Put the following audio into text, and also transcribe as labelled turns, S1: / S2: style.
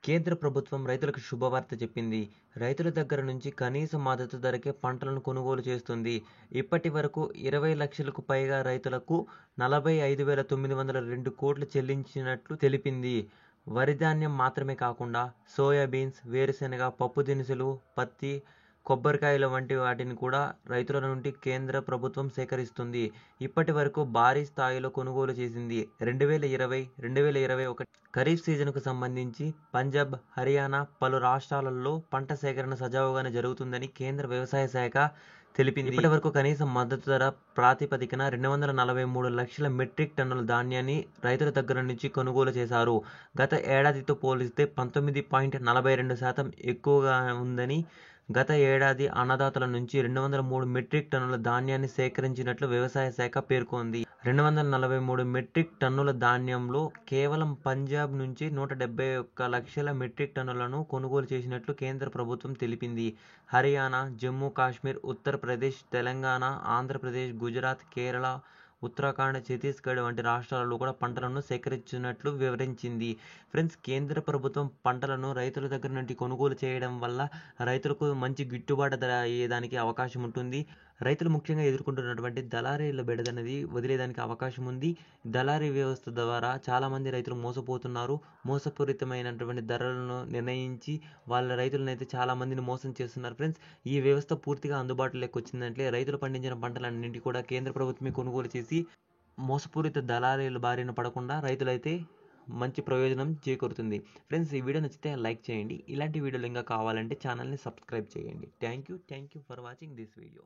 S1: కేంద్ర ప్రభుత్వం రైతులకు శుభవార్త చెప్పింది. రైతుల దగ్గర నుంచి కనీస మద్దతు ధరకే పంటలను కొనుగోలు చేస్తుంది. ఇప్పటి వరకు 20 లక్షలకు పైగా రైతులకు 45,902 కోట్లు చెల్లించినట్లు తెలిపింది. వరి ధాన్యం మాత్రమే కాకుండా సోయాబీన్స్, వేరుశెనగ, పప్పు దినుసులు, పత్తి, కొబ్బరికాయలు వంటి వాటిని కూడా రైతుల నుండి కేంద్ర ప్రభుత్వం సేకరిస్తుంది. ఇప్పటి వరకు భారీ స్థాయిలో కొనుగోలు చేసింది. 2020-2021 ఖరీఫ్ సీజన్కు సంబంధించి పంజాబ్, హర్యానా, పలు రాష్ట్రాలలో పంట సేకరణ సజావుగానే జరుగుతుందని కేంద్ర వ్యవసాయ శాఖ తెలిపింది. ఇప్పటి వరకు కనీస మద్దతు ధర ప్రాతిపదికన 243 లక్షల మెట్రిక్ టన్నుల ధాన్యాన్ని రైతుల దగ్గర నుంచి కొనుగోలు చేశారు. గత ఏడాదితో పోలిస్తే 19.42% ఎక్కువగా ఉందని, గత ఏడాది అన్నదాతల నుంచి 203 మెట్రిక్ టన్నుల ధాన్యాన్ని సేకరించినట్లు వ్యవసాయ శాఖ పేర్కొంది. 243 మెట్రిక్ టన్నుల ధాన్యంలో కేవలం పంజాబ్ నుంచి 171 లక్షల మెట్రిక్ టన్నులను కొనుగోలు చేసినట్లు కేంద్ర ప్రభుత్వం తెలిపింది. హర్యానా, జమ్మూ కాశ్మీర్, ఉత్తరప్రదేశ్, తెలంగాణ, ఆంధ్రప్రదేశ్, గుజరాత్, కేరళ, ఉత్తరాఖండ్, ఛత్తీస్గఢ్ వంటి రాష్ట్రాలలో కూడా పంటలను సేకరించినట్లు వివరించింది. ఫ్రెండ్స్, కేంద్ర ప్రభుత్వం పంటలను రైతుల దగ్గర నుండి కొనుగోలు చేయడం వల్ల రైతులకు మంచి గిట్టుబాటు ధర అయ్యేదానికి అవకాశం ఉంటుంది. రైతులు ముఖ్యంగా ఎదుర్కొంటున్నటువంటి దళారీల బెడద అనేది వదిలేదానికి అవకాశం ఉంది. దళారీ వ్యవస్థ ద్వారా చాలామంది రైతులు మోసపోతున్నారు. మోసపూరితమైనటువంటి ధరలను నిర్ణయించి వాళ్ళ రైతులనైతే చాలామందిని మోసం చేస్తున్నారు. ఫ్రెండ్స్, ఈ వ్యవస్థ పూర్తిగా అందుబాటులోకి వచ్చిందంటే రైతులు పండించిన పంటలన్నింటి కూడా కేంద్ర ప్రభుత్వమే కొనుగోలు చేసి మోసపూరిత దళారీల బారిన పడకుండా రైతులైతే మంచి ప్రయోజనం చేకూరుతుంది. ఫ్రెండ్స్, ఈ వీడియో నచ్చితే లైక్ చేయండి. ఇలాంటి వీడియోలు ఇంకా కావాలంటే ఛానల్ని సబ్స్క్రైబ్ చేయండి. Thank you for watching this video.